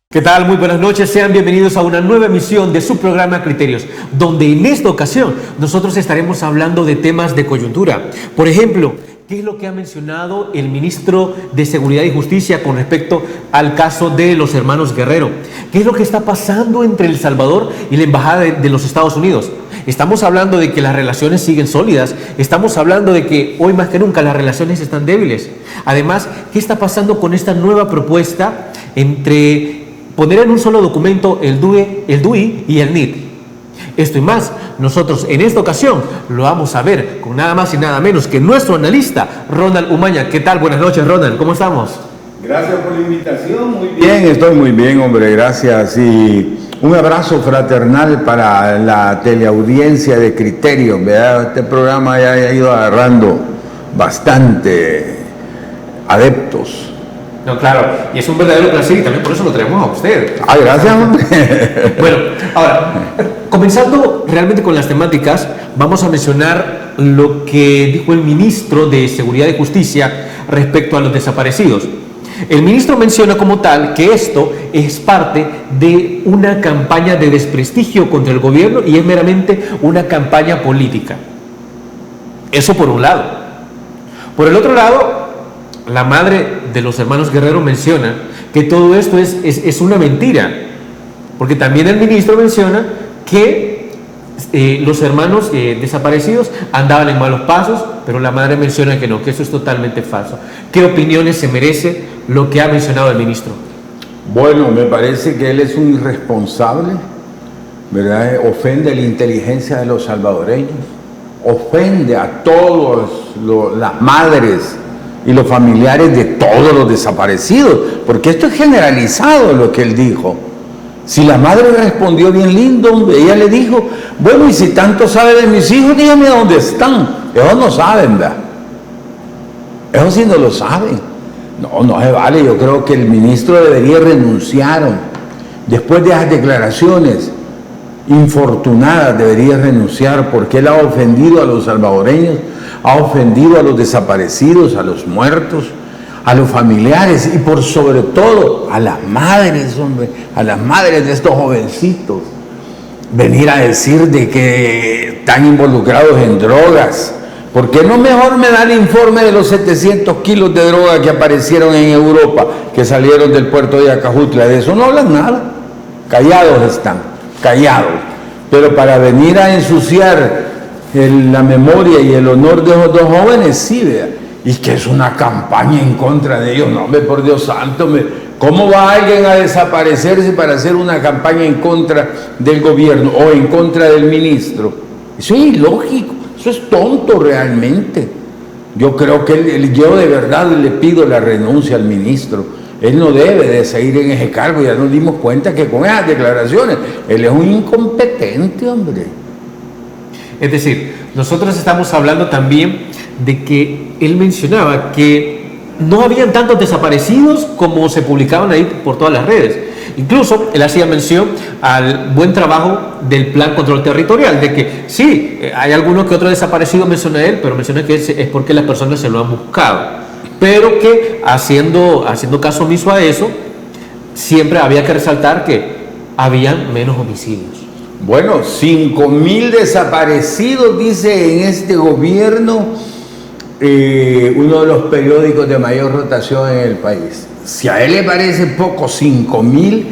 ¿Qué tal? Muy buenas noches, sean bienvenidos a una nueva emisión de su programa Criterios, donde en esta ocasión nosotros estaremos hablando de temas de coyuntura. Por ejemplo, ¿qué es lo que ha mencionado el ministro de Seguridad y Justicia con respecto al caso de los hermanos Guerrero? ¿Qué es lo que está pasando entre El Salvador y la Embajada de los Estados Unidos? Estamos hablando de que las relaciones siguen sólidas, estamos hablando de que hoy más que nunca las relaciones están débiles. Además, ¿qué está pasando con esta nueva propuesta entre poner en un solo documento el DUI y el NIT? Esto y más, nosotros en esta ocasión lo vamos a ver con nada más y nada menos que nuestro analista, Ronald Umaña. ¿Qué tal? Buenas noches, Ronald, ¿cómo estamos? Gracias por la invitación, muy bien, estoy muy bien, hombre, gracias. Y un abrazo fraternal para la teleaudiencia de Criterios, ¿verdad? Este programa ya ha ido agarrando bastante adeptos. No, claro, y es un verdadero placer y también por eso lo traemos a usted. Ah, gracias, hombre. Bueno, ahora, comenzando realmente con las temáticas, vamos a mencionar lo que dijo el ministro de Seguridad y Justicia respecto a los desaparecidos. El ministro menciona como tal que esto es parte de una campaña de desprestigio contra el gobierno y es meramente una campaña política. Eso por un lado. Por el otro lado, la madre de los hermanos Guerrero menciona que todo esto es una mentira, porque también el ministro menciona que los hermanos desaparecidos andaban en malos pasos, pero la madre menciona que no, que eso es totalmente falso. ¿Qué opiniones se merece lo que ha mencionado el ministro? Bueno, me parece que él es un irresponsable, ¿verdad? Ofende la inteligencia de los salvadoreños, ofende a todas las madres y los familiares de todos los desaparecidos, porque esto es generalizado lo que él dijo. Si la madre respondió bien lindo, ella le dijo, bueno, y si tanto sabe de mis hijos, dígame dónde están. Ellos no saben, ¿verdad? Ellos sí no lo saben. No se vale. Yo creo que el ministro debería renunciar. Después de esas declaraciones infortunadas, debería renunciar, porque él ha ofendido a los salvadoreños, ha ofendido a los desaparecidos, a los muertos, a los familiares y por sobre todo a las madres, hombre, a las madres de estos jovencitos. Venir a decir de que están involucrados en drogas. ¿Por qué no mejor me da el informe de los 700 kilos de droga que aparecieron en Europa, que salieron del puerto de Acajutla? De eso no hablan nada. Callados están, callados. Pero para venir a ensuciar la memoria y el honor de esos dos jóvenes, sí, vea. Y que es una campaña en contra de ellos. No, hombre, por Dios santo, ¿cómo va alguien a desaparecerse para hacer una campaña en contra del gobierno o en contra del ministro? Eso es ilógico, eso es tonto realmente. Yo creo que yo de verdad le pido la renuncia al ministro. Él no debe de seguir en ese cargo. Ya nos dimos cuenta que con esas declaraciones él es un incompetente, hombre. Es decir, nosotros estamos hablando también de que él mencionaba que no habían tantos desaparecidos como se publicaban ahí por todas las redes. Incluso él hacía mención al buen trabajo del Plan Control Territorial, de que sí, hay alguno que otro desaparecido, menciona él, pero menciona que es porque las personas se lo han buscado, pero que haciendo caso omiso a eso, siempre había que resaltar que habían menos homicidios. Bueno, 5,000 desaparecidos, dice en este gobierno, uno de los periódicos de mayor rotación en el país. Si a él le parece poco 5,000,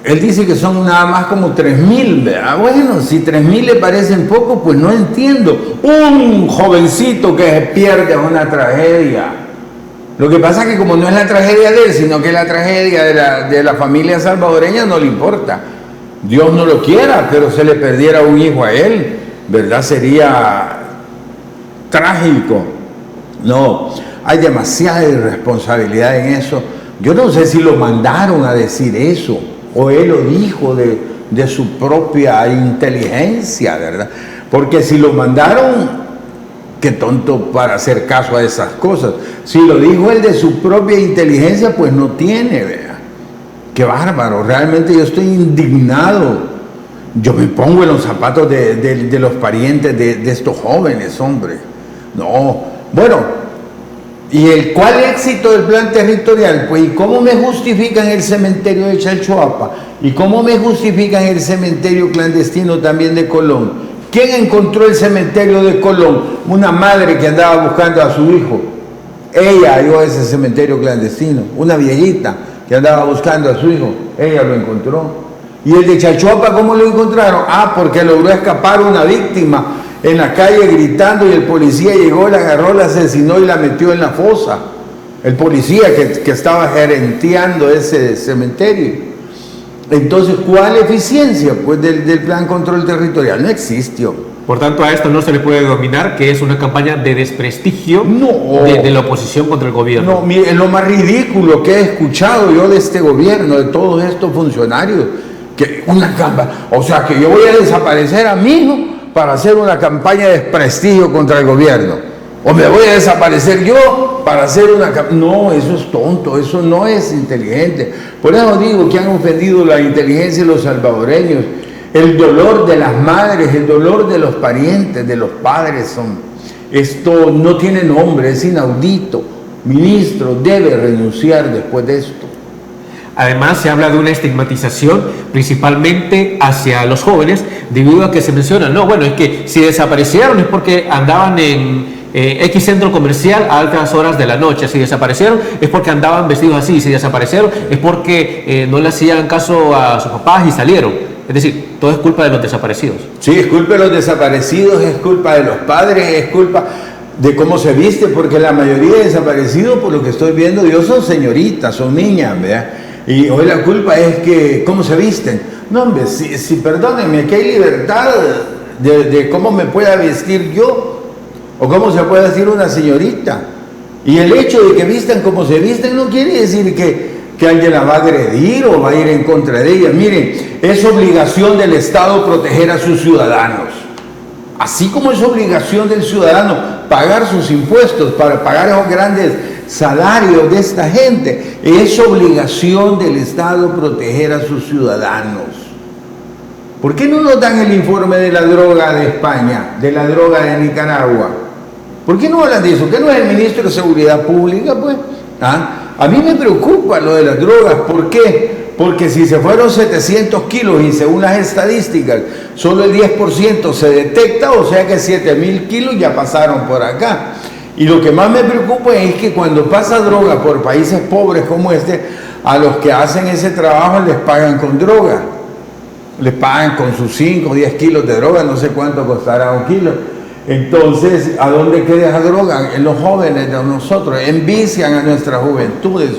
él dice que son nada más como 3,000, ¿verdad? Bueno, si 3,000 le parecen poco, pues no entiendo. Un jovencito que se pierde es una tragedia. Lo que pasa es que como no es la tragedia de él, sino que es la tragedia de la familia salvadoreña, no le importa. Dios no lo quiera, pero se le perdiera un hijo a él, ¿verdad? Sería trágico. No, hay demasiada irresponsabilidad en eso. Yo no sé si lo mandaron a decir eso. o él lo dijo de su propia inteligencia, ¿verdad? Porque si lo mandaron, qué tonto para hacer caso a esas cosas. Si lo dijo él de su propia inteligencia, pues no tiene, ¿verdad? Qué bárbaro, realmente yo estoy indignado. Yo me pongo en los zapatos de los parientes de estos jóvenes, hombre. No, bueno. ¿Y cuál éxito del plan territorial? Pues, ¿y cómo me justifican el cementerio de Chalchuapa? ¿Y cómo me justifican el cementerio clandestino también de Colón? ¿Quién encontró el cementerio de Colón? Una madre que andaba buscando a su hijo. Ella halló ese cementerio clandestino. Una viejita que andaba buscando a su hijo. Ella lo encontró. ¿Y el de Chalchuapa cómo lo encontraron? Porque logró escapar una víctima en la calle gritando y el policía llegó, la agarró, la asesinó y la metió en la fosa. El policía que estaba gerenteando ese cementerio. Entonces, ¿cuál eficiencia pues, del plan control territorial? No existió. Por tanto, a esto no se le puede dominar que es una campaña de desprestigio de la oposición contra el gobierno. No, mire, lo más ridículo que he escuchado yo de este gobierno, de todos estos funcionarios, que una campaña, o sea, que yo voy a desaparecer a mi hijo para hacer una campaña de desprestigio contra el gobierno, o me voy a desaparecer yo para hacer una campaña. No, eso es tonto, eso no es inteligente. Por eso digo que han ofendido la inteligencia de los salvadoreños. El dolor de las madres, el dolor de los parientes, de los padres, esto no tiene nombre, es inaudito. Ministro debe renunciar después de esto. Además, se habla de una estigmatización principalmente hacia los jóvenes, debido a que se menciona, no, bueno, es que si desaparecieron es porque andaban en X centro comercial a altas horas de la noche, si desaparecieron es porque andaban vestidos así, si desaparecieron es porque no le hacían caso a sus papás y salieron. Es decir, todo es culpa de los desaparecidos. Sí, es culpa de los desaparecidos, es culpa de los padres, es culpa de cómo se viste, porque la mayoría de desaparecidos, por lo que estoy viendo yo, son señoritas, son niñas, ¿verdad? Y hoy la culpa es que cómo se visten. No, hombre, si perdónenme, que hay libertad de cómo me pueda vestir yo, o cómo se puede vestir una señorita. Y el hecho de que vistan como se visten no quiere decir que alguien la va a agredir o va a ir en contra de ella. Miren, es obligación del Estado proteger a sus ciudadanos. Así como es obligación del ciudadano pagar sus impuestos para pagar esos grandes salarios de esta gente, es obligación del Estado proteger a sus ciudadanos. ¿Por qué no nos dan el informe de la droga de España, de la droga de Nicaragua? ¿Por qué no hablan de eso? ¿Qué no es el ministro de Seguridad Pública, pues? A mí me preocupa lo de las drogas. ¿Por qué? Porque si se fueron 700 kilos y según las estadísticas, solo el 10% se detecta, o sea que 7.000 kilos ya pasaron por acá. Y lo que más me preocupa es que cuando pasa droga por países pobres como este, a los que hacen ese trabajo les pagan con droga. Les pagan con sus 5 o 10 kilos de droga, no sé cuánto costará un kilo. Entonces, ¿a dónde queda esa droga? En los jóvenes de nosotros, envician a nuestras juventudes.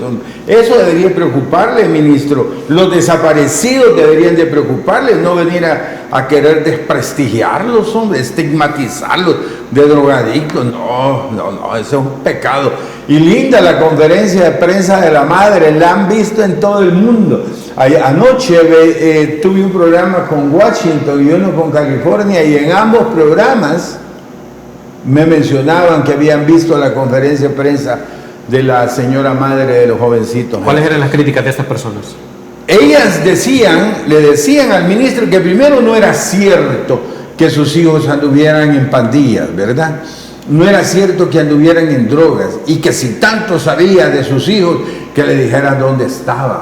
Eso debería preocuparle, ministro. Los desaparecidos deberían de preocuparles, no venir a querer desprestigiarlos, hombre, estigmatizarlos de drogadictos. No, eso es un pecado. Y linda la conferencia de prensa de la madre, la han visto en todo el mundo. Anoche tuve un programa con Washington y uno con California, y en ambos programas me mencionaban que habían visto la conferencia de prensa de la señora madre de los jovencitos. ¿Cuáles eran las críticas de estas personas? Ellas le decían al ministro que primero no era cierto que sus hijos anduvieran en pandillas, ¿verdad? No era cierto que anduvieran en drogas, y que si tanto sabía de sus hijos, que le dijeran dónde estaban.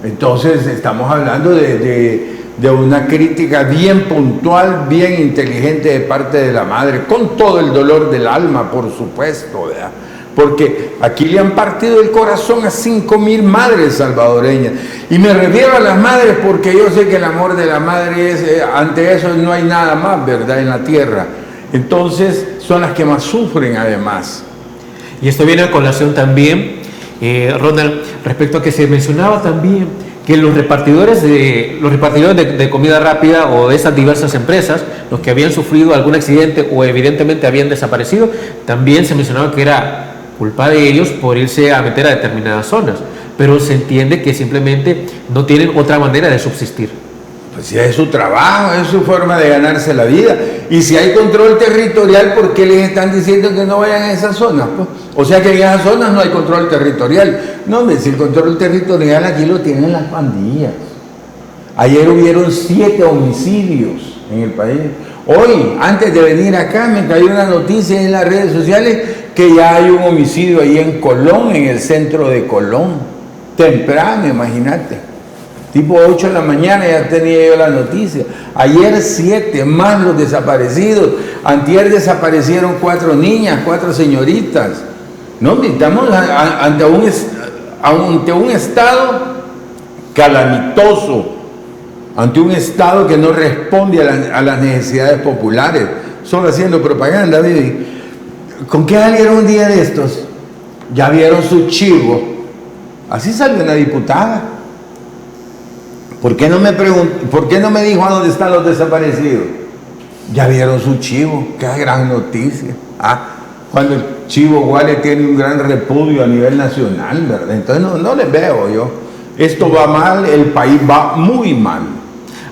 Entonces estamos hablando de una crítica bien puntual, bien inteligente de parte de la madre, con todo el dolor del alma, por supuesto, ¿verdad? Porque aquí le han partido el corazón a 5.000 madres salvadoreñas. Y me refiero a las madres porque yo sé que el amor de la madre es, ante eso no hay nada más, ¿verdad?, en la tierra. Entonces son las que más sufren además. Y esto viene a colación también, Ronald, respecto a que se mencionaba también que los repartidores de comida rápida o de esas diversas empresas, los que habían sufrido algún accidente o evidentemente habían desaparecido, también se mencionaba que era culpa de ellos por irse a meter a determinadas zonas. pero se entiende que simplemente no tienen otra manera de subsistir. Pues si es su trabajo, es su forma de ganarse la vida. Y si hay control territorial, ¿por qué les están diciendo que no vayan a esas zonas? Pues, o sea que en esas zonas no hay control territorial. No, hombre, si el control territorial aquí lo tienen las pandillas. Ayer hubieron 7 homicidios en el país. Hoy, antes de venir acá, me cayó una noticia en las redes sociales que ya hay un homicidio ahí en Colón, en el centro de Colón. Temprano, imagínate. Tipo 8 de la mañana ya tenía yo la noticia. Ayer 7, más los desaparecidos. Antier desaparecieron 4 niñas, 4 señoritas. No, estamos ante un estado calamitoso, ante un estado que no responde a las necesidades populares. Solo haciendo propaganda, baby. ¿Con qué salieron un día de estos? Ya vieron su chivo. Así salió una diputada. ¿Por qué no me dijo a dónde están los desaparecidos? Ya vieron su chivo, qué gran noticia. Cuando el chivo Guale tiene un gran repudio a nivel nacional, ¿verdad? Entonces no les veo yo. Esto va mal, el país va muy mal.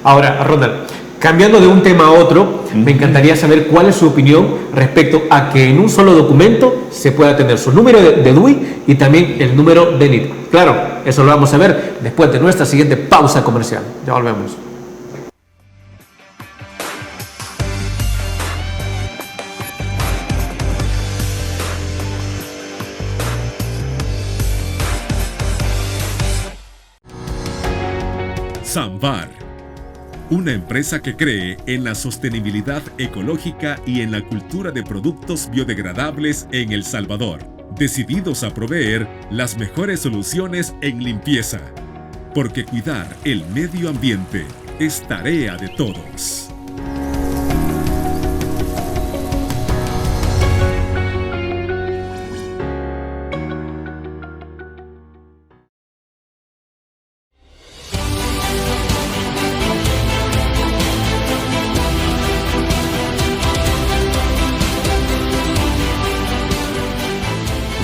Ahora, Ronald, cambiando de un tema a otro, me encantaría saber cuál es su opinión respecto a que en un solo documento se pueda tener su número de DUI y también el número de NIT. Claro, eso lo vamos a ver después de nuestra siguiente pausa comercial. Ya volvemos. Samvar, una empresa que cree en la sostenibilidad ecológica y en la cultura de productos biodegradables en El Salvador, decididos a proveer las mejores soluciones en limpieza, porque cuidar el medio ambiente es tarea de todos.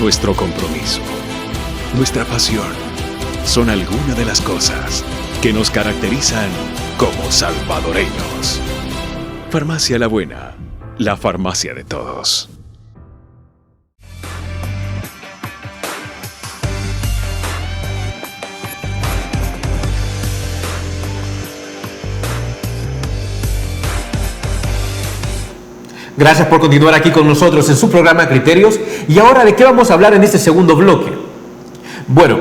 Nuestro compromiso, nuestra pasión, son algunas de las cosas que nos caracterizan como salvadoreños. Farmacia La Buena, la farmacia de todos. Gracias por continuar aquí con nosotros en su programa Criterios. Y ahora, ¿de qué vamos a hablar en este segundo bloque? Bueno,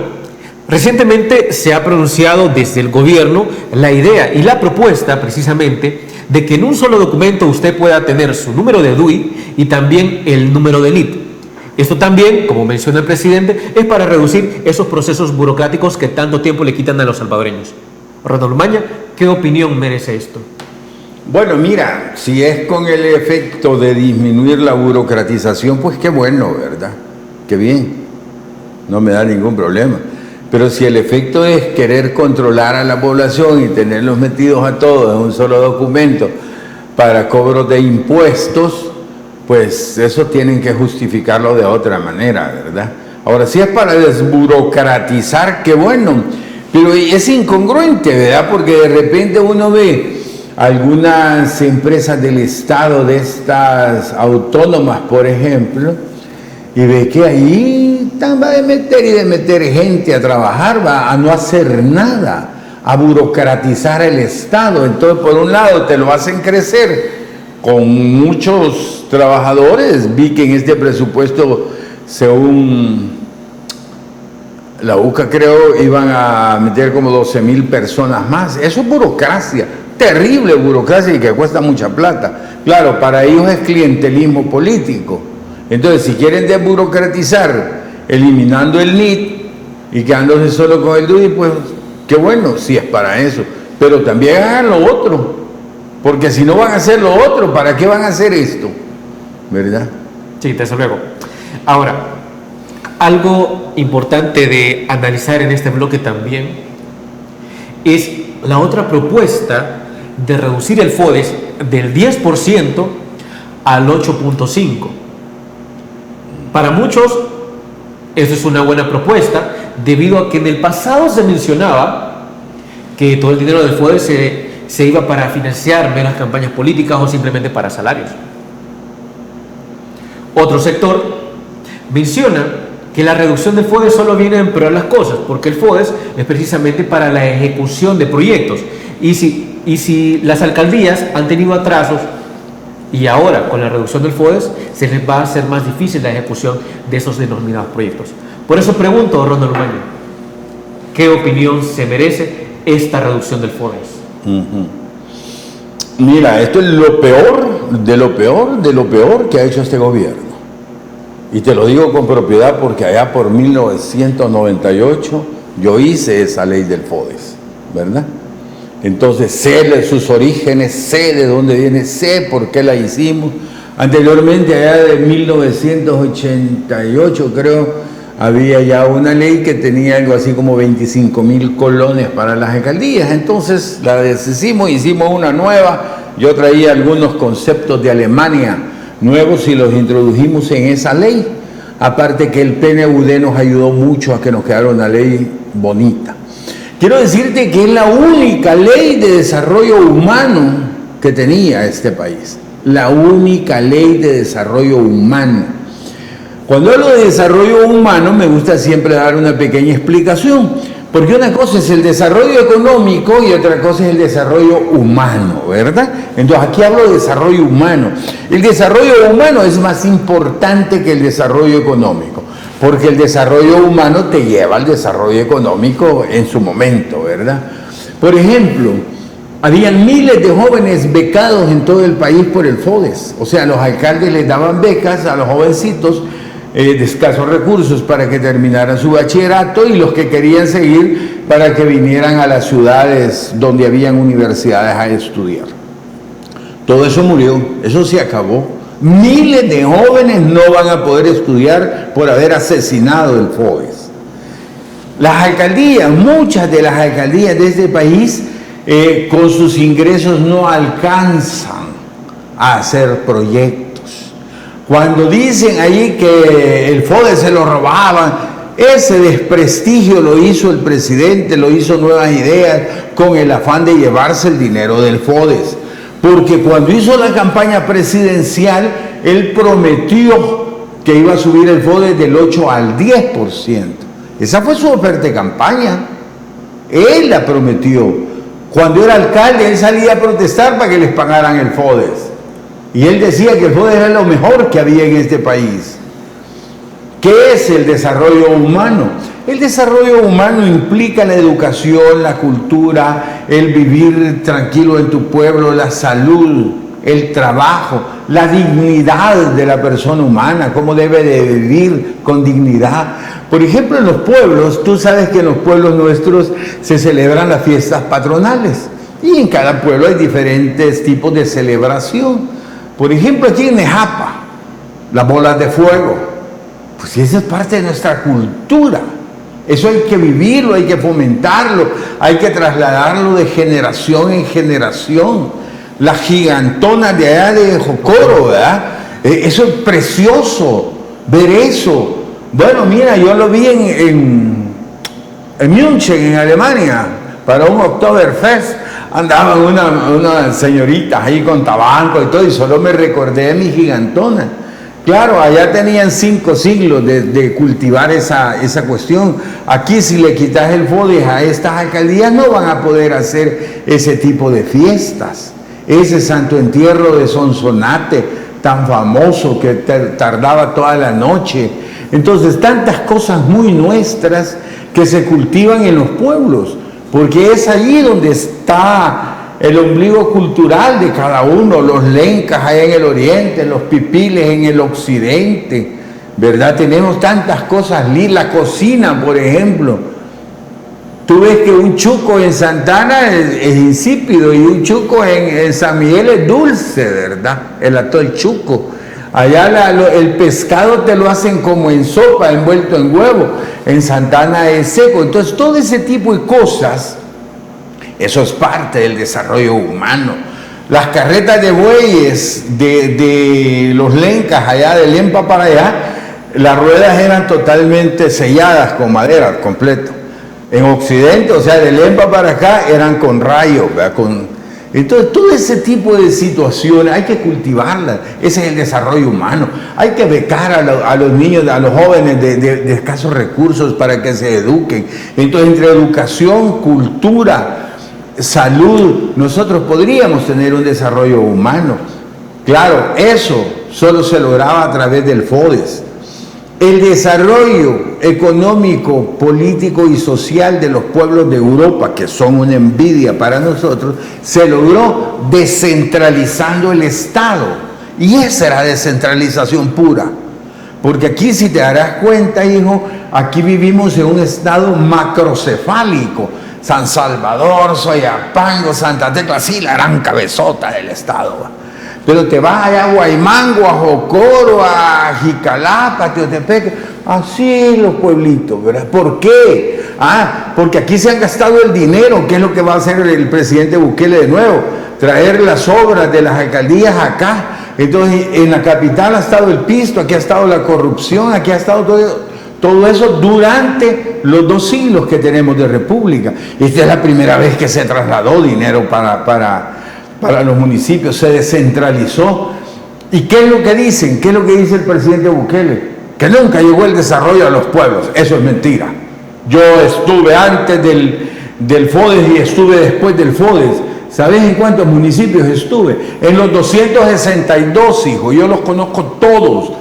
recientemente se ha pronunciado desde el gobierno la idea y la propuesta precisamente de que en un solo documento usted pueda tener su número de DUI y también el número de NIT. Esto también, como menciona el presidente, es para reducir esos procesos burocráticos que tanto tiempo le quitan a los salvadoreños. Ronald Umaña, ¿qué opinión merece esto? Bueno, mira, si es con el efecto de disminuir la burocratización, pues qué bueno, ¿verdad? Qué bien, no me da ningún problema. Pero si el efecto es querer controlar a la población y tenerlos metidos a todos en un solo documento para cobros de impuestos, pues eso tienen que justificarlo de otra manera, ¿verdad? Ahora, si es para desburocratizar, qué bueno, pero es incongruente, ¿verdad? Porque de repente uno ve algunas empresas del Estado, de estas autónomas, por ejemplo, y ve que ahí va de meter gente a trabajar, va a no hacer nada, a burocratizar el Estado. Entonces, por un lado, te lo hacen crecer con muchos trabajadores. Vi que en este presupuesto, según la UCA, creo, iban a meter como 12,000 personas más. Eso es burocracia. Terrible burocracia y que cuesta mucha plata. Claro, para ellos es clientelismo político. Entonces, si quieren desburocratizar eliminando el NIT y quedándose solo con el DUI, pues qué bueno, si es para eso. Pero también hagan lo otro, porque si no van a hacer lo otro, ¿para qué van a hacer esto? ¿Verdad? Sí, desde luego. Ahora, algo importante de analizar en este bloque también es la otra propuesta de reducir el FODES del 10% al 8.5%. Para muchos, eso es una buena propuesta, debido a que en el pasado se mencionaba que todo el dinero del FODES se iba para financiar meras campañas políticas o simplemente para salarios. Otro sector menciona que la reducción del FODES solo viene a empeorar las cosas, porque el FODES es precisamente para la ejecución de proyectos. Y si las alcaldías han tenido atrasos, y ahora con la reducción del FODES se les va a hacer más difícil la ejecución de esos denominados proyectos. Por eso pregunto, Ronald Umaña, ¿qué opinión se merece esta reducción del FODES? Mira, esto es lo peor de lo peor de lo peor que ha hecho este gobierno. Y te lo digo con propiedad porque allá por 1998 yo hice esa ley del FODES, ¿verdad? Entonces sé de sus orígenes, sé de dónde viene, sé por qué la hicimos. Anteriormente, allá de 1988 creo, había ya una ley que tenía algo así como 25.000 colones para las alcaldías. Entonces la deshicimos, hicimos una nueva. Yo traía algunos conceptos de Alemania nuevos y los introdujimos en esa ley. Aparte que el PNUD nos ayudó mucho a que nos quedara una ley bonita. Quiero decirte que es la única ley de desarrollo humano que tenía este país. La única ley de desarrollo humano. Cuando hablo de desarrollo humano me gusta siempre dar una pequeña explicación, porque una cosa es el desarrollo económico y otra cosa es el desarrollo humano, ¿verdad? Entonces aquí hablo de desarrollo humano. El desarrollo humano es más importante que el desarrollo económico, porque el desarrollo humano te lleva al desarrollo económico en su momento, ¿verdad? Por ejemplo, habían miles de jóvenes becados en todo el país por el FODES. O sea, los alcaldes les daban becas a los jovencitos de escasos recursos para que terminaran su bachillerato y los que querían seguir para que vinieran a las ciudades donde habían universidades a estudiar. Todo eso murió, eso se acabó. Miles de jóvenes no van a poder estudiar por haber asesinado el FODES. Las alcaldías, muchas de las alcaldías de este país, con sus ingresos no alcanzan a hacer proyectos. Cuando dicen ahí que el FODES se lo robaban, ese desprestigio lo hizo el presidente, lo hizo Nuevas Ideas con el afán de llevarse el dinero del FODES. Porque cuando hizo la campaña presidencial, él prometió que iba a subir el FODES del 8 al 10%. Esa fue su oferta de campaña. Él la prometió. Cuando era alcalde, él salía a protestar para que les pagaran el FODES. Y él decía que el FODES era lo mejor que había en este país. ¿Qué es el desarrollo humano? El desarrollo humano implica la educación, la cultura, el vivir tranquilo en tu pueblo, la salud, el trabajo, la dignidad de la persona humana, cómo debe de vivir con dignidad. Por ejemplo, en los pueblos, tú sabes que en los pueblos nuestros se celebran las fiestas patronales y en cada pueblo hay diferentes tipos de celebración. Por ejemplo, aquí en Nejapa, las bolas de fuego, pues esa es parte de nuestra cultura. Eso hay que vivirlo, hay que fomentarlo, hay que trasladarlo de generación en generación. Las gigantonas de allá de Jocoro, ¿verdad? Eso es precioso, ver eso. Bueno, mira, yo lo vi en München, en Alemania, para un Oktoberfest. Andaban unas señoritas ahí con tabaco y todo, y solo me recordé de mi gigantona. Claro, allá tenían 5 siglos de cultivar esa cuestión. Aquí, si le quitas el FODES a estas alcaldías, no van a poder hacer ese tipo de fiestas. Ese santo entierro de Sonsonate, tan famoso, que tardaba toda la noche. Entonces, tantas cosas muy nuestras que se cultivan en los pueblos, porque es allí donde está el ombligo cultural de cada uno, los lencas allá en el oriente, los pipiles en el occidente, ¿verdad? Tenemos tantas cosas, la cocina, por ejemplo. Tú ves que un chuco en Santana es insípido y un chuco en San Miguel es dulce, ¿verdad? El atol chuco. Allá el pescado te lo hacen como en sopa, envuelto en huevo. En Santana es seco. Entonces, todo ese tipo de cosas, eso es parte del desarrollo humano. Las carretas de bueyes de los lencas allá, de Lempa para allá, las ruedas eran totalmente selladas con madera, completo. En Occidente, o sea, de Lempa para acá, eran con rayos, ¿verdad? Entonces, todo ese tipo de situaciones hay que cultivarlas. Ese es el desarrollo humano. Hay que becar a los niños, a los jóvenes de escasos recursos para que se eduquen. Entonces, entre educación, cultura, salud, nosotros podríamos tener un desarrollo humano. Claro, eso solo se lograba a través del FODES. El desarrollo económico, político y social de los pueblos de Europa, que son una envidia para nosotros, se logró descentralizando el Estado. Y esa era descentralización pura. Porque aquí, si te darás cuenta, hijo, aquí vivimos en un estado macrocefálico. San Salvador, Soyapango, Santa Tecla, sí, la gran cabezota del estado. Pero te vas allá a Guaymango, a Jocoro, a Jicalapa, a Teotepec, así los pueblitos, ¿verdad? ¿Por qué? Porque aquí se han gastado el dinero, que es lo que va a hacer el presidente Bukele de nuevo, traer las obras de las alcaldías acá. Entonces, en la capital ha estado el pisto, aquí ha estado la corrupción, aquí ha estado todo eso durante los 2 siglos que tenemos de república. Esta es la primera vez que se trasladó dinero para los municipios, se descentralizó. ¿Y qué es lo que dicen? ¿Qué es lo que dice el presidente Bukele? Que nunca llegó el desarrollo a los pueblos. Eso es mentira. Yo estuve antes del FODES y estuve después del FODES. ¿Sabes en cuántos municipios estuve? En los 262, hijo. Yo los conozco todos,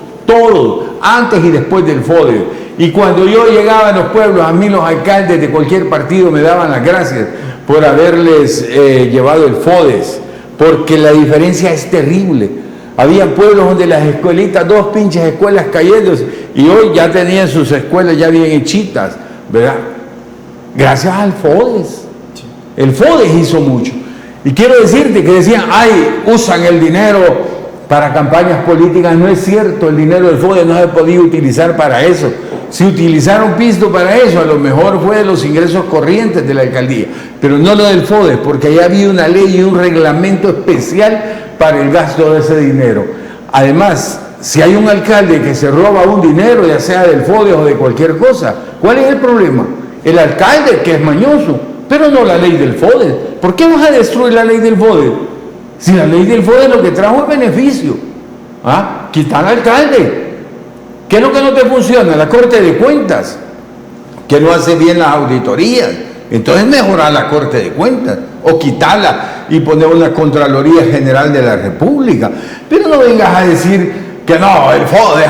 antes y después del FODES. Y cuando yo llegaba a los pueblos, a mí los alcaldes de cualquier partido me daban las gracias por haberles llevado el FODES, porque la diferencia es terrible. Había pueblos donde las escuelitas, 2 pinches escuelas cayéndose, y hoy ya tenían sus escuelas ya bien hechitas, ¿verdad? Gracias al FODES. El FODES hizo mucho. Y quiero decirte que decían, usan el dinero para campañas políticas. No es cierto, el dinero del FODES no se podía utilizar para eso. Si utilizaron pisto para eso, a lo mejor fue de los ingresos corrientes de la alcaldía, pero no lo del FODES, porque allá había una ley y un reglamento especial para el gasto de ese dinero. Además, si hay un alcalde que se roba un dinero, ya sea del FODES o de cualquier cosa, ¿cuál es el problema? El alcalde, que es mañoso, pero no la ley del FODES. ¿Por qué vas a destruir la ley del FODES? Si la ley del FODES lo que trajo es beneficio. Quitar al alcalde. ¿Qué es lo que no te funciona? La Corte de Cuentas, que no hace bien las auditorías. Entonces mejorar la Corte de Cuentas o quitarla y poner una Contraloría General de la República. Pero no vengas a decir que no, el FODES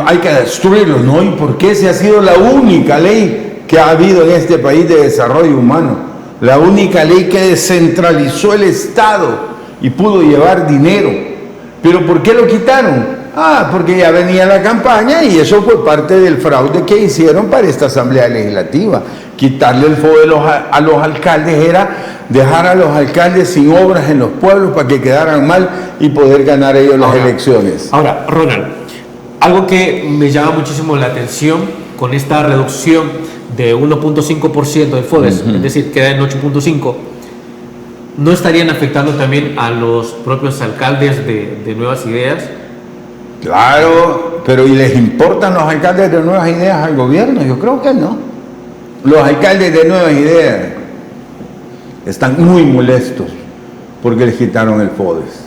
hay que destruirlo. No, ¿y por qué? Si ha sido la única ley que ha habido en este país de desarrollo humano, la única ley que descentralizó el Estado y pudo llevar dinero. ¿Pero por qué lo quitaron? Porque ya venía la campaña y eso fue parte del fraude que hicieron para esta Asamblea Legislativa. Quitarle el FODES a los alcaldes era dejar a los alcaldes sin obras en los pueblos para que quedaran mal y poder ganar ellos las elecciones. Ahora, Ronald, algo que me llama muchísimo la atención con esta reducción de 1.5% del FODES, es decir, queda en 8.5%, ¿no estarían afectando también a los propios alcaldes de Nuevas Ideas? Claro, pero ¿y les importan los alcaldes de Nuevas Ideas al gobierno? Yo creo que no. Los alcaldes de Nuevas Ideas están muy molestos porque les quitaron el FODES.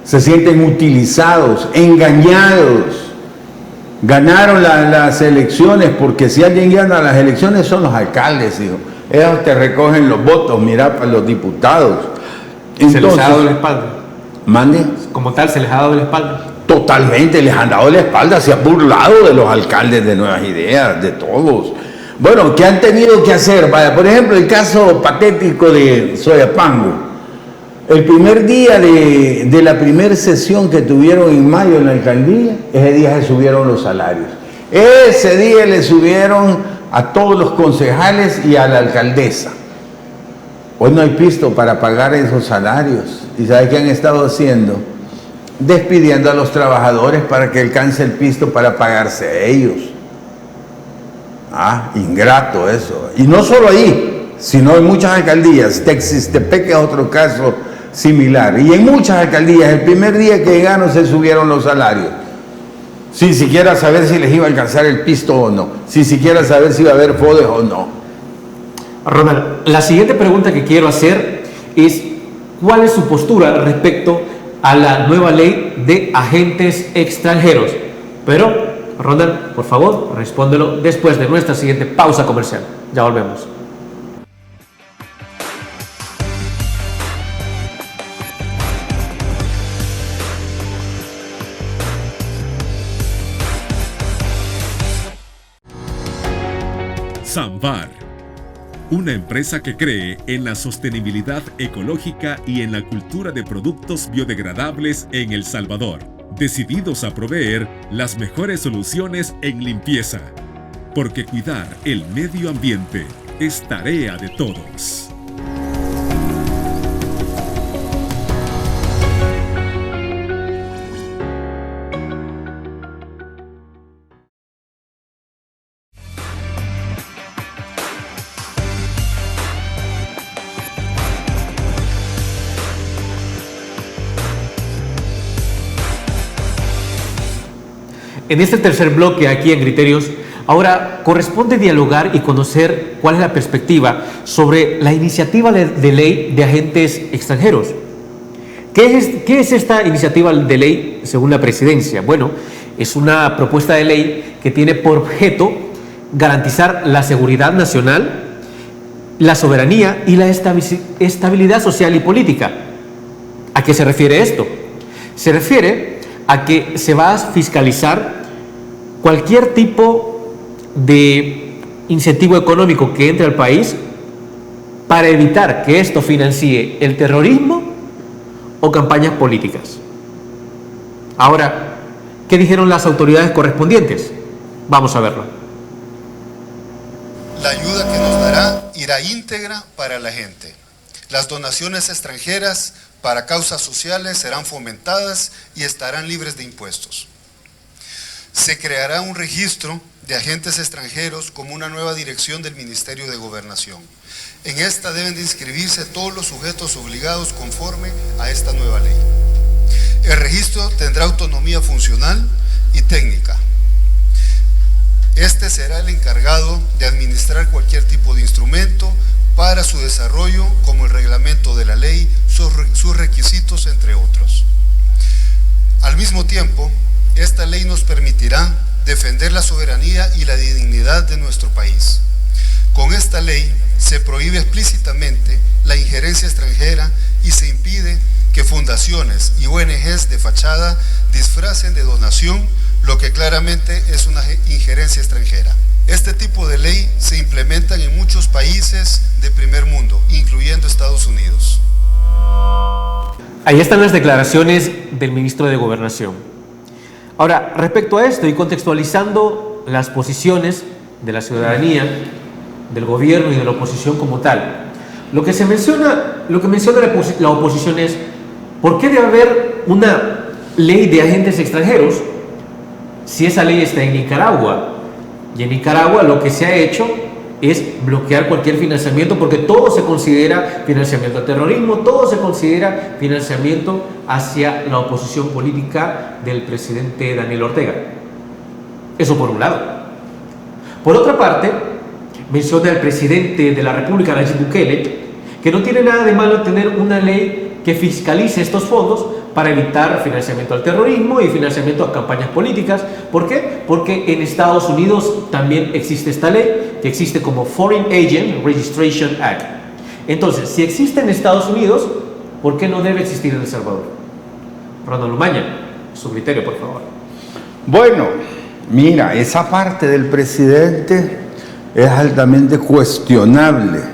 Se sienten utilizados, engañados. Ganaron las elecciones, porque si alguien gana las elecciones son los alcaldes, hijo. Ellos te recogen los votos, mira, para los diputados. Entonces, ¿se les ha dado la espalda? ¿Mande? Como tal, ¿se les ha dado la espalda? Totalmente, les han dado la espalda, se han burlado de los alcaldes de Nuevas Ideas, de todos. Bueno, ¿qué han tenido que hacer? Vaya, por ejemplo, el caso patético de Soyapango. El primer día de la primera sesión que tuvieron en mayo en la alcaldía, ese día se subieron los salarios. Ese día le subieron a todos los concejales y a la alcaldesa. Hoy no hay pisto para pagar esos salarios. ¿Y sabe qué han estado haciendo? Despidiendo a los trabajadores para que alcance el pisto para pagarse a ellos. Ingrato eso. Y no solo ahí, sino en muchas alcaldías. Texistepec es otro caso similar. Y en muchas alcaldías, el primer día que llegaron se subieron los salarios. sin siquiera saber si les iba a alcanzar el pisto o no, sin siquiera saber si iba a haber FODES o no. Ronald, la siguiente pregunta que quiero hacer es, ¿cuál es su postura respecto a la nueva ley de agentes extranjeros? Pero, Ronald, por favor, respóndelo después de nuestra siguiente pausa comercial. Ya volvemos. Samvar, una empresa que cree en la sostenibilidad ecológica y en la cultura de productos biodegradables en El Salvador, decididos a proveer las mejores soluciones en limpieza, porque cuidar el medio ambiente es tarea de todos. En este tercer bloque aquí en Criterios, ahora corresponde dialogar y conocer cuál es la perspectiva sobre la iniciativa de ley de agentes extranjeros. ¿Qué es esta iniciativa de ley según la presidencia? Bueno, es una propuesta de ley que tiene por objeto garantizar la seguridad nacional, la soberanía y la estabilidad social y política. ¿A qué se refiere esto? Se refiere a que se va a fiscalizar cualquier tipo de incentivo económico que entre al país para evitar que esto financie el terrorismo o campañas políticas. Ahora, ¿qué dijeron las autoridades correspondientes? Vamos a verlo. La ayuda que nos dará irá íntegra para la gente. Las donaciones extranjeras para causas sociales serán fomentadas y estarán libres de impuestos. Se creará un registro de agentes extranjeros como una nueva dirección del Ministerio de Gobernación. En esta deben de inscribirse todos los sujetos obligados conforme a esta nueva ley. El registro tendrá autonomía funcional y técnica. Este será el encargado de administrar cualquier tipo de instrumento para su desarrollo, como el reglamento de la ley, sus requisitos, entre otros. Al mismo tiempo, esta ley nos permitirá defender la soberanía y la dignidad de nuestro país. Con esta ley se prohíbe explícitamente la injerencia extranjera y se impide que fundaciones y ONGs de fachada disfracen de donación lo que claramente es una injerencia extranjera. Este tipo de ley se implementa en muchos países de primer mundo, incluyendo Estados Unidos. Ahí están las declaraciones del ministro de Gobernación. Ahora, respecto a esto y contextualizando las posiciones de la ciudadanía, del gobierno y de la oposición como tal, lo que menciona la oposición es ¿por qué debe haber una ley de agentes extranjeros si esa ley está en Nicaragua? Y en Nicaragua lo que se ha hecho es bloquear cualquier financiamiento, porque todo se considera financiamiento al terrorismo, todo se considera financiamiento hacia la oposición política del presidente Daniel Ortega. Eso por un lado. Por otra parte, menciona el presidente de la República, Nayib Bukele, que no tiene nada de malo tener una ley que fiscalice estos fondos para evitar financiamiento al terrorismo y financiamiento a campañas políticas. ¿Por qué? Porque en Estados Unidos también existe esta ley, que existe como Foreign Agent Registration Act. Entonces, si existe en Estados Unidos, ¿por qué no debe existir en El Salvador? Ronald Umaña, su criterio, por favor. Bueno, mira, esa parte del presidente es altamente cuestionable.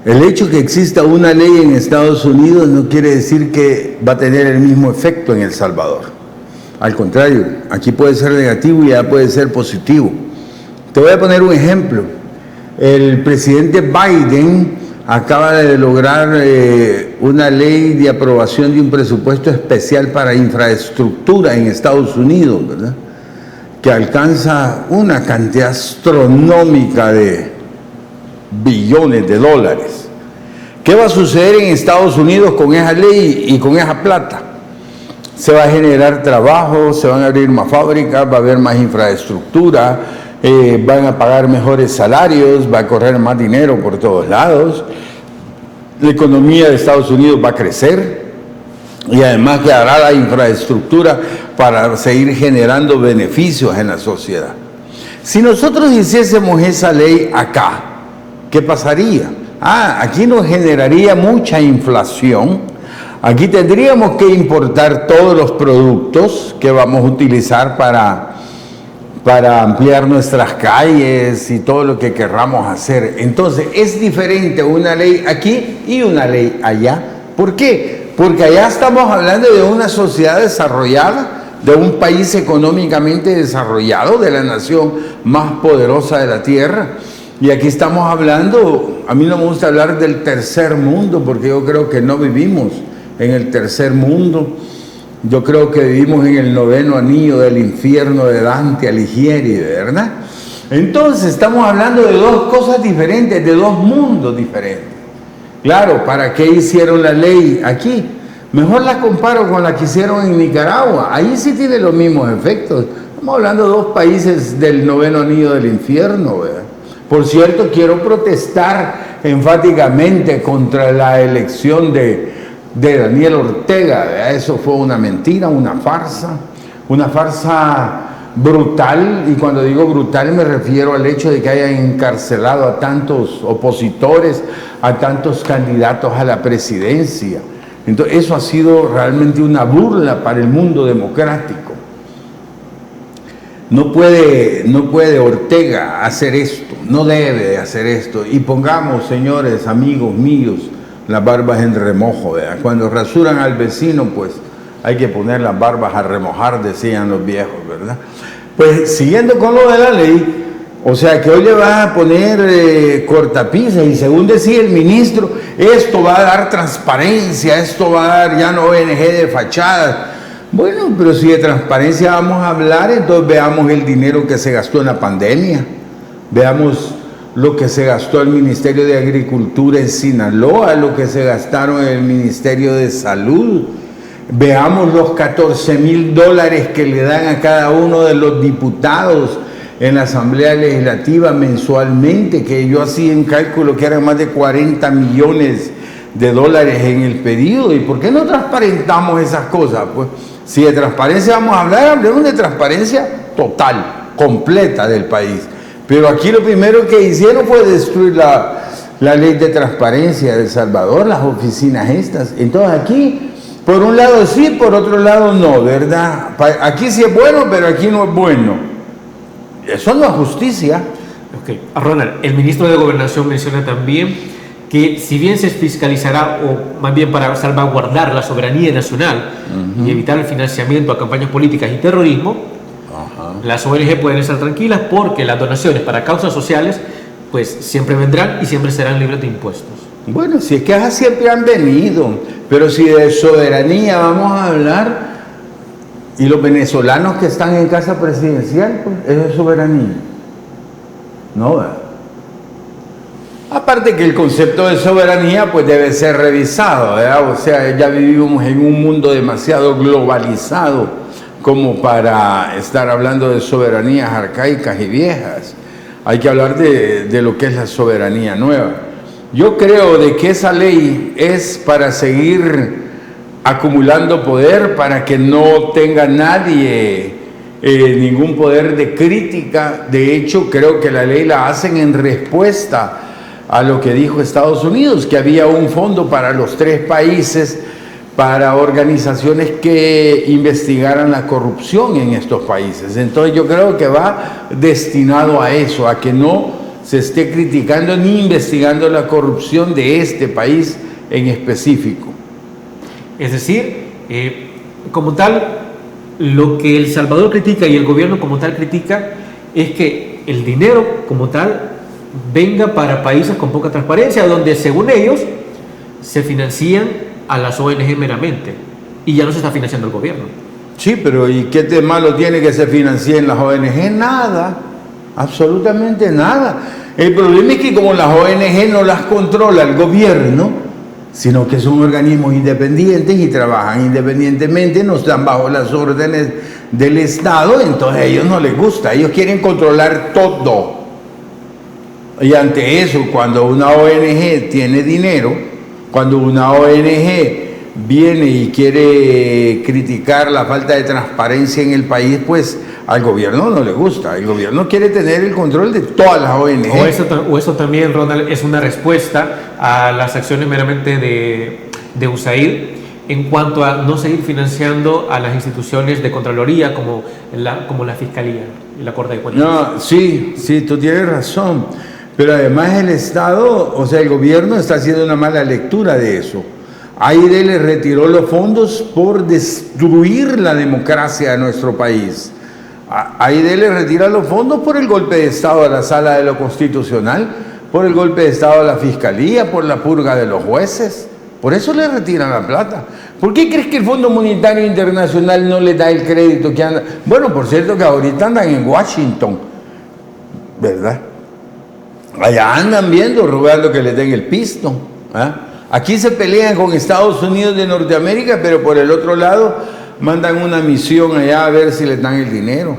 El hecho que exista una ley en Estados Unidos no quiere decir que va a tener el mismo efecto en El Salvador. Al contrario, aquí puede ser negativo y allá puede ser positivo. Te voy a poner un ejemplo. El presidente Biden acaba de lograr una ley de aprobación de un presupuesto especial para infraestructura en Estados Unidos, ¿verdad?, que alcanza una cantidad astronómica de billones de dólares. ¿Qué va a suceder en Estados Unidos con esa ley y con esa plata? se va a generar trabajo, se van a abrir más fábricas, va a haber más infraestructura, van a pagar mejores salarios, va a correr más dinero por todos lados, la economía de Estados Unidos va a crecer y además quedará la infraestructura para seguir generando beneficios en la sociedad. Si nosotros hiciésemos esa ley acá, ¿qué pasaría? Aquí nos generaría mucha inflación. Aquí tendríamos que importar todos los productos que vamos a utilizar para ampliar nuestras calles y todo lo que querramos hacer. Entonces, es diferente una ley aquí y una ley allá. ¿Por qué? Porque allá estamos hablando de una sociedad desarrollada, de un país económicamente desarrollado, de la nación más poderosa de la tierra. Y aquí estamos hablando, a mí no me gusta hablar del tercer mundo, porque yo creo que no vivimos en el tercer mundo. Yo creo que vivimos en el noveno anillo del infierno de Dante Alighieri, ¿verdad? Entonces estamos hablando de dos cosas diferentes, de dos mundos diferentes. Claro, ¿para qué hicieron la ley aquí? Mejor la comparo con la que hicieron en Nicaragua. Ahí sí tiene los mismos efectos. Estamos hablando de dos países del noveno anillo del infierno, ¿verdad? Por cierto, quiero protestar enfáticamente contra la elección de Daniel Ortega, ¿verdad? Eso fue una mentira, una farsa brutal, y cuando digo brutal me refiero al hecho de que hayan encarcelado a tantos opositores, a tantos candidatos a la presidencia. Entonces, eso ha sido realmente una burla para el mundo democrático. No puede Ortega hacer esto, no debe hacer esto. Y pongamos, señores, amigos míos, las barbas en remojo, ¿verdad? Cuando rasuran al vecino, pues hay que poner las barbas a remojar, decían los viejos, ¿verdad? Pues siguiendo con lo de la ley, o sea que hoy le vas a poner cortapisas, y según decía el ministro, esto va a dar transparencia, esto va a dar ya no ONG de fachadas. Bueno, pero si de transparencia vamos a hablar, entonces veamos el dinero que se gastó en la pandemia, veamos lo que se gastó el Ministerio de Agricultura en Sinaloa, lo que se gastaron en el Ministerio de Salud, veamos los $14,000 que le dan a cada uno de los diputados en la Asamblea Legislativa mensualmente, que yo hacía en cálculo que eran más de $40 millones en el periodo. ¿Y por qué no transparentamos esas cosas? Pues si de transparencia vamos a hablar, hablemos de transparencia total, completa del país. Pero aquí lo primero que hicieron fue destruir la ley de transparencia de El Salvador, las oficinas estas. Entonces aquí, por un lado sí, por otro lado no, ¿verdad? Aquí sí es bueno, pero aquí no es bueno. Eso no es justicia. Ok. Ronald, el ministro de Gobernación menciona también que si bien se fiscalizará, o más bien para salvaguardar la soberanía nacional y evitar el financiamiento a campañas políticas y terrorismo, las ONG pueden estar tranquilas porque las donaciones para causas sociales pues siempre vendrán y siempre serán libres de impuestos. Bueno, si es que así siempre han venido, pero si de soberanía vamos a hablar, y los venezolanos que están en casa presidencial, pues eso es soberanía. No, ¿verdad? Aparte que el concepto de soberanía pues debe ser revisado, ¿verdad? O sea, ya vivimos en un mundo demasiado globalizado como para estar hablando de soberanías arcaicas y viejas. Hay que hablar de lo que es la soberanía nueva. Yo creo de que esa ley es para seguir acumulando poder, para que no tenga nadie ningún poder de crítica. De hecho, creo que la ley la hacen en respuesta a lo que dijo Estados Unidos, que había un fondo para los 3 países, para organizaciones que investigaran la corrupción en estos países. Entonces yo creo que va destinado a eso, a que no se esté criticando ni investigando la corrupción de este país en específico. Es decir, como tal, lo que El Salvador critica y el gobierno como tal critica es que el dinero como tal venga para países con poca transparencia, donde según ellos se financian a las ONG meramente y ya no se está financiando el gobierno. Sí, pero ¿y qué de malo tiene que se financien las ONG? Nada, absolutamente nada. El problema es que como las ONG no las controla el gobierno, sino que son organismos independientes y trabajan independientemente, no están bajo las órdenes del Estado, entonces a ellos no les gusta, ellos quieren controlar todo. Y ante eso, cuando una ONG tiene dinero, cuando una ONG viene y quiere criticar la falta de transparencia en el país, pues al gobierno no le gusta. El gobierno quiere tener el control de todas las ONG. O eso también, Ronald, es una respuesta a las acciones meramente de USAID en cuanto a no seguir financiando a las instituciones de Contraloría como la Fiscalía y la Corte de Cuentas. No, sí, tú tienes razón. Pero además el Estado, o sea, el gobierno está haciendo una mala lectura de eso. AID le retiró los fondos por destruir la democracia de nuestro país. AID le retira los fondos por el golpe de Estado a la Sala de lo Constitucional, por el golpe de Estado a la Fiscalía, por la purga de los jueces. Por eso le retiran la plata. ¿Por qué crees que el Fondo Monetario Internacional no le da el crédito que anda? Bueno, por cierto que ahorita andan en Washington, ¿verdad? Allá andan viendo, rogando que les den el pisto. Aquí se pelean con Estados Unidos de Norteamérica, pero por el otro lado mandan una misión allá a ver si les dan el dinero.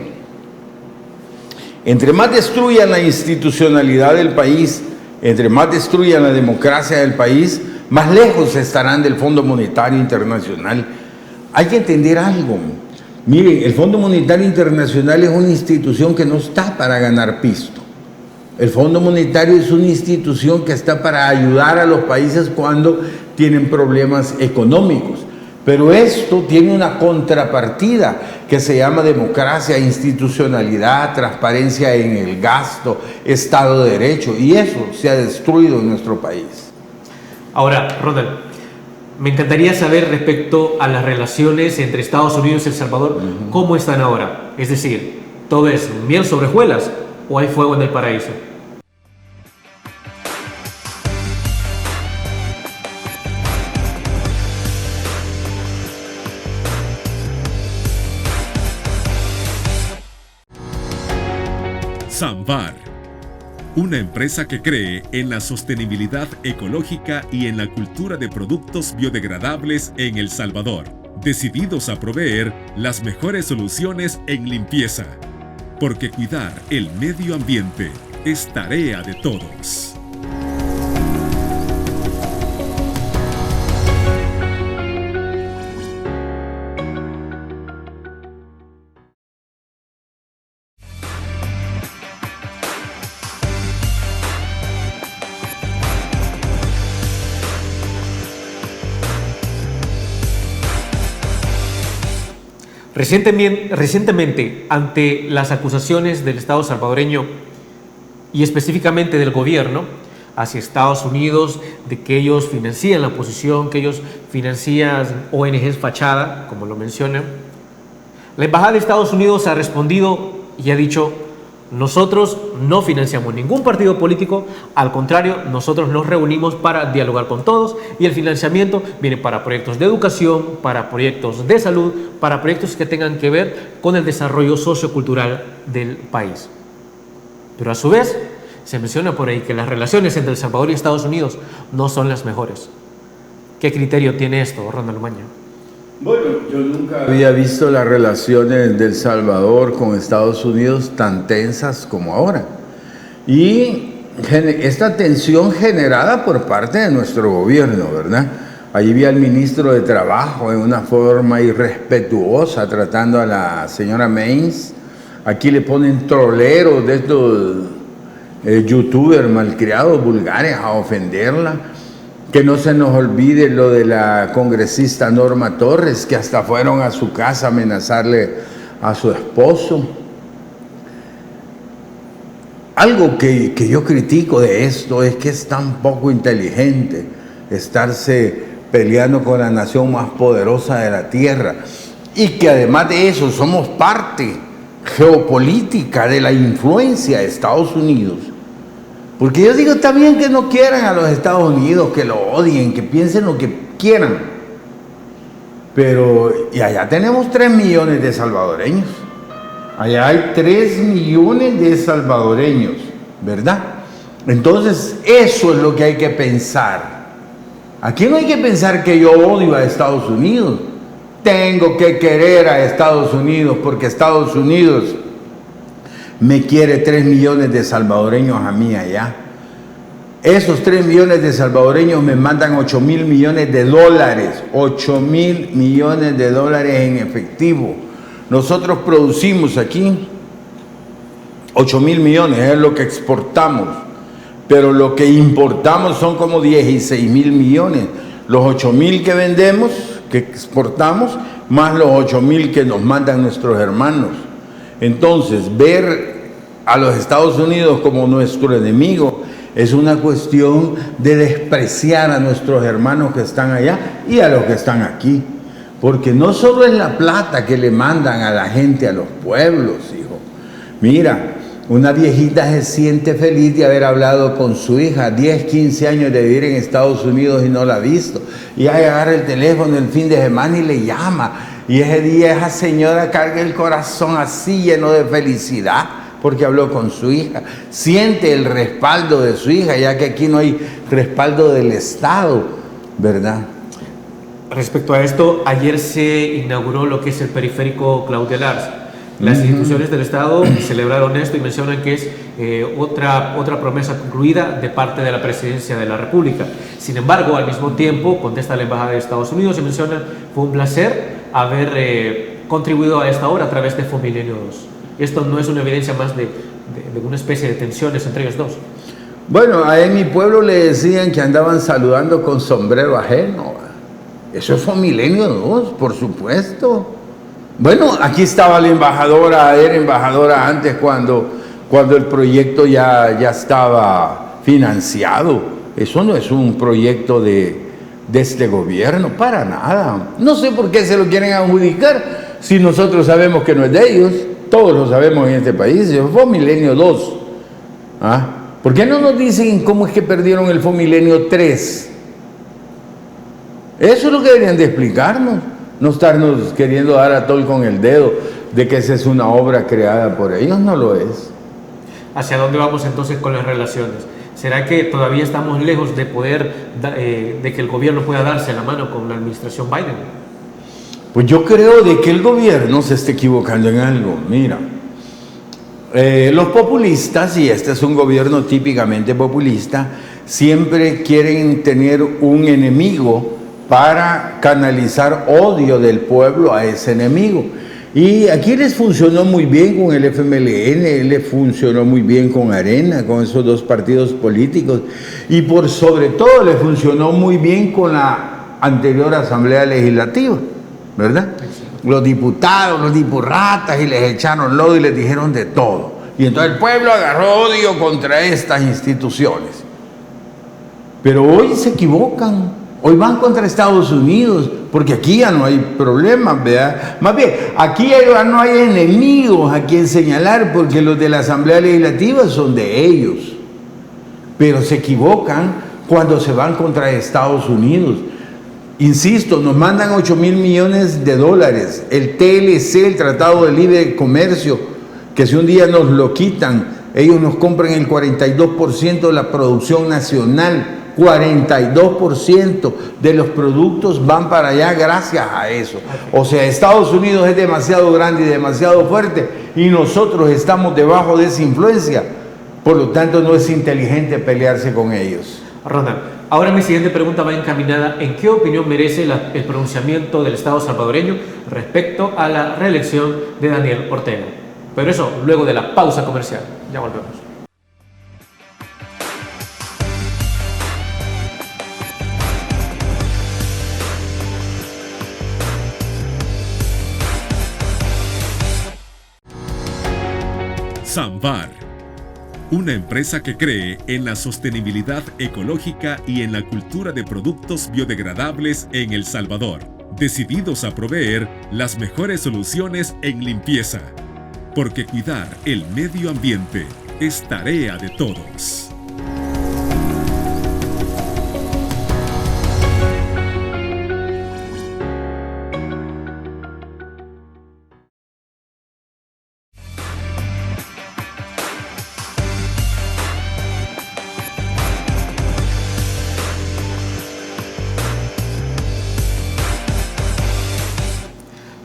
Entre más destruyan la institucionalidad del país, entre más destruyan la democracia del país, más lejos estarán del Fondo Monetario Internacional. Hay que entender algo. Miren, el Fondo Monetario Internacional es una institución que no está para ganar pisto. El Fondo Monetario es una institución que está para ayudar a los países cuando tienen problemas económicos. Pero esto tiene una contrapartida que se llama democracia, institucionalidad, transparencia en el gasto, Estado de Derecho, y eso se ha destruido en nuestro país. Ahora, Ronald, me encantaría saber respecto a las relaciones entre Estados Unidos y El Salvador, ¿cómo están ahora? Es decir, ¿todo es miel sobre hojuelas o hay fuego en el paraíso? Samvar, una empresa que cree en la sostenibilidad ecológica y en la cultura de productos biodegradables en El Salvador, decididos a proveer las mejores soluciones en limpieza, porque cuidar el medio ambiente es tarea de todos. Recientemente, ante las acusaciones del Estado salvadoreño y específicamente del gobierno hacia Estados Unidos de que ellos financian la oposición, que ellos financian ONGs fachada, como lo mencionan, la Embajada de Estados Unidos ha respondido y ha dicho: nosotros no financiamos ningún partido político, al contrario, nosotros nos reunimos para dialogar con todos y el financiamiento viene para proyectos de educación, para proyectos de salud, para proyectos que tengan que ver con el desarrollo sociocultural del país. Pero a su vez, se menciona por ahí que las relaciones entre El Salvador y Estados Unidos no son las mejores. ¿Qué criterio tiene esto, Ronald Maña? Bueno, yo nunca había visto las relaciones de El Salvador con Estados Unidos tan tensas como ahora. Y esta tensión generada por parte de nuestro gobierno, ¿verdad? Allí vi al ministro de Trabajo en una forma irrespetuosa tratando a la señora Mains. Aquí le ponen troleros de estos youtubers malcriados, vulgares, a ofenderla. Que no se nos olvide lo de la congresista Norma Torres, que hasta fueron a su casa a amenazarle a su esposo. Algo que yo critico de esto es que es tan poco inteligente estarse peleando con la nación más poderosa de la tierra, y que además de eso somos parte geopolítica de la influencia de Estados Unidos. Porque yo digo, está bien que no quieran a los Estados Unidos, que lo odien, que piensen lo que quieran. Pero, y allá tenemos 3 millones de salvadoreños. Allá hay 3 millones de salvadoreños, ¿verdad? Entonces, eso es lo que hay que pensar. Aquí no hay que pensar que yo odio a Estados Unidos. Tengo que querer a Estados Unidos porque Estados Unidos me quiere 3 millones de salvadoreños a mí allá. Esos 3 millones de salvadoreños me mandan 8.000 millones de dólares, 8.000 millones de dólares en efectivo. Nosotros producimos aquí 8.000 millones, es lo que exportamos, pero lo que importamos son como 16.000 millones. Los 8.000 que vendemos, que exportamos, más los 8.000 que nos mandan nuestros hermanos. Entonces, ver a los Estados Unidos como nuestro enemigo es una cuestión de despreciar a nuestros hermanos que están allá y a los que están aquí. Porque no solo es la plata que le mandan a la gente, a los pueblos, hijo. Mira, una viejita se siente feliz de haber hablado con su hija, 10, 15 años de vivir en Estados Unidos y no la ha visto. Y ahí agarra el teléfono el fin de semana y le llama. Y ese día esa señora carga el corazón así lleno de felicidad porque habló con su hija. Siente el respaldo de su hija, ya que aquí no hay respaldo del Estado, ¿verdad? Respecto a esto, ayer se inauguró lo que es el periférico Claudia Lars. Las instituciones del Estado celebraron esto y mencionan que es otra promesa concluida de parte de la Presidencia de la República. Sin embargo, al mismo tiempo, contesta la Embajada de Estados Unidos y menciona: fue un placer haber contribuido a esta obra a través de Fomilenio 2. Esto no es una evidencia más de una especie de tensiones entre ellos dos. Bueno, a en mi pueblo le decían que andaban saludando con sombrero ajeno. Eso es Fomilenio 2, por supuesto. Bueno, aquí estaba la embajadora, era embajadora antes cuando el proyecto ya estaba financiado. Eso no es un proyecto de este gobierno, para nada. No sé por qué se lo quieren adjudicar si nosotros sabemos que no es de ellos. Todos lo sabemos en este país. Es Fomilenio 2. ¿Ah? ¿Por qué no nos dicen cómo es que perdieron el Fomilenio 3? Eso es lo que deberían de explicarnos. No estarnos queriendo dar a tol con el dedo de que esa es una obra creada por ellos, no lo es. ¿Hacia dónde vamos entonces con las relaciones? ¿Será que todavía estamos lejos de poder, de que el gobierno pueda darse la mano con la administración Biden? Pues yo creo de que el gobierno se está equivocando en algo. Mira, los populistas, y este es un gobierno típicamente populista, siempre quieren tener un enemigo para canalizar odio del pueblo a ese enemigo. Y aquí les funcionó muy bien con el FMLN, les funcionó muy bien con Arena, con esos dos partidos políticos, y por sobre todo les funcionó muy bien con la anterior Asamblea Legislativa, ¿verdad? Los diputados, los dipurratas, y les echaron lodo y les dijeron de todo. Y entonces el pueblo agarró odio contra estas instituciones. Pero hoy se equivocan. Hoy van contra Estados Unidos, porque aquí ya no hay problemas, ¿verdad? Más bien, aquí ya no hay enemigos a quien señalar, porque los de la Asamblea Legislativa son de ellos. Pero se equivocan cuando se van contra Estados Unidos. Insisto, nos mandan 8.000 millones de dólares. El TLC, el Tratado de Libre Comercio, que si un día nos lo quitan, ellos nos compran el 42% de la producción nacional. 42% de los productos van para allá gracias a eso. O sea, Estados Unidos es demasiado grande y demasiado fuerte y nosotros estamos debajo de esa influencia. Por lo tanto, no es inteligente pelearse con ellos. Ronald, ahora mi siguiente pregunta va encaminada: ¿en qué opinión merece el pronunciamiento del Estado salvadoreño respecto a la reelección de Daniel Ortega? Pero eso luego de la pausa comercial. Ya volvemos. Sambar, una empresa que cree en la sostenibilidad ecológica y en la cultura de productos biodegradables en El Salvador, decididos a proveer las mejores soluciones en limpieza, porque cuidar el medio ambiente es tarea de todos.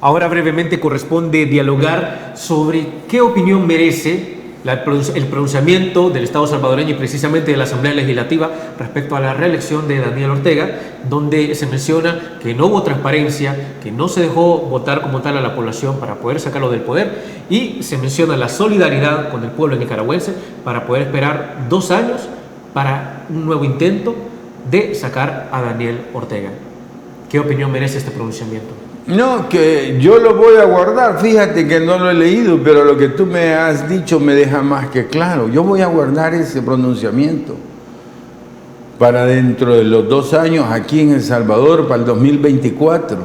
Ahora brevemente corresponde dialogar sobre qué opinión merece el pronunciamiento del Estado salvadoreño y precisamente de la Asamblea Legislativa respecto a la reelección de Daniel Ortega, donde se menciona que no hubo transparencia, que no se dejó votar como tal a la población para poder sacarlo del poder, y se menciona la solidaridad con el pueblo nicaragüense para poder esperar 2 años para un nuevo intento de sacar a Daniel Ortega. ¿Qué opinión merece este pronunciamiento? No, que yo lo voy a guardar, fíjate que no lo he leído, pero lo que tú me has dicho me deja más que claro. Yo voy a guardar ese pronunciamiento para dentro de los 2 años aquí en El Salvador, para el 2024.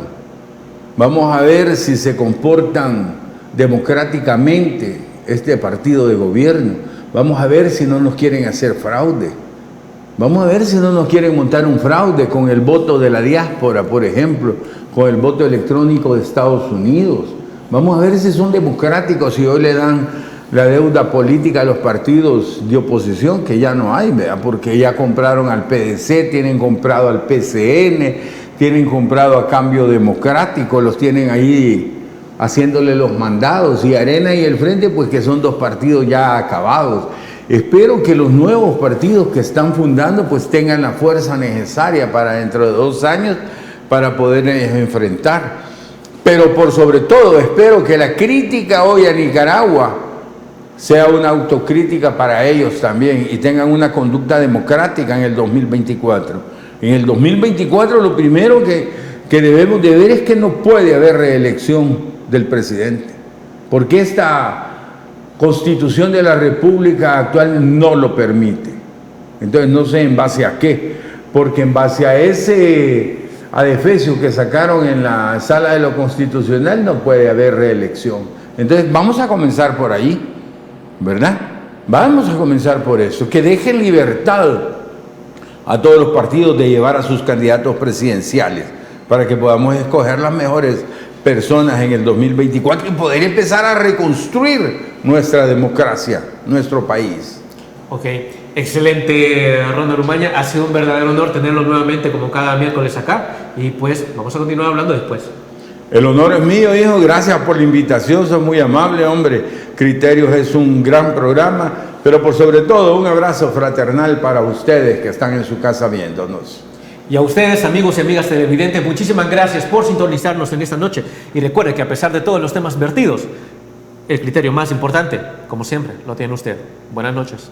Vamos a ver si se comportan democráticamente este partido de gobierno. Vamos a ver si no nos quieren hacer fraude. Vamos a ver si no nos quieren montar un fraude con el voto de la diáspora, por ejemplo, con el voto electrónico de Estados Unidos. Vamos a ver si son democráticos y hoy le dan la deuda política a los partidos de oposición, que ya no hay, ¿verdad? Porque ya compraron al PDC, tienen comprado al PCN, tienen comprado a Cambio Democrático, los tienen ahí haciéndole los mandados, y Arena y el Frente, pues que son 2 partidos ya acabados. Espero que los nuevos partidos que están fundando pues tengan la fuerza necesaria para dentro de 2 años para poder enfrentar. Pero por sobre todo espero que la crítica hoy a Nicaragua sea una autocrítica para ellos también y tengan una conducta democrática en el 2024. En el 2024 lo primero que debemos de ver es que no puede haber reelección del presidente, porque esta Constitución de la República actual no lo permite. Entonces no sé en base a qué, porque en base a ese adefesio que sacaron en la sala de lo constitucional no puede haber reelección. Entonces vamos a comenzar por ahí, ¿verdad? Vamos a comenzar por eso, que dejen libertad a todos los partidos de llevar a sus candidatos presidenciales para que podamos escoger las mejores personas en el 2024 y poder empezar a reconstruir nuestra democracia, nuestro país. Ok, excelente, Ronald Umaña. Ha sido un verdadero honor tenerlo nuevamente como cada miércoles acá, y pues vamos a continuar hablando después. El honor es mío, hijo. Gracias por la invitación, sos muy amable, hombre. Criterios es un gran programa, pero por sobre todo un abrazo fraternal para ustedes que están en su casa viéndonos. Y a ustedes, amigos y amigas televidentes, muchísimas gracias por sintonizarnos en esta noche. Y recuerde que a pesar de todos los temas vertidos, el criterio más importante, como siempre, lo tiene usted. Buenas noches.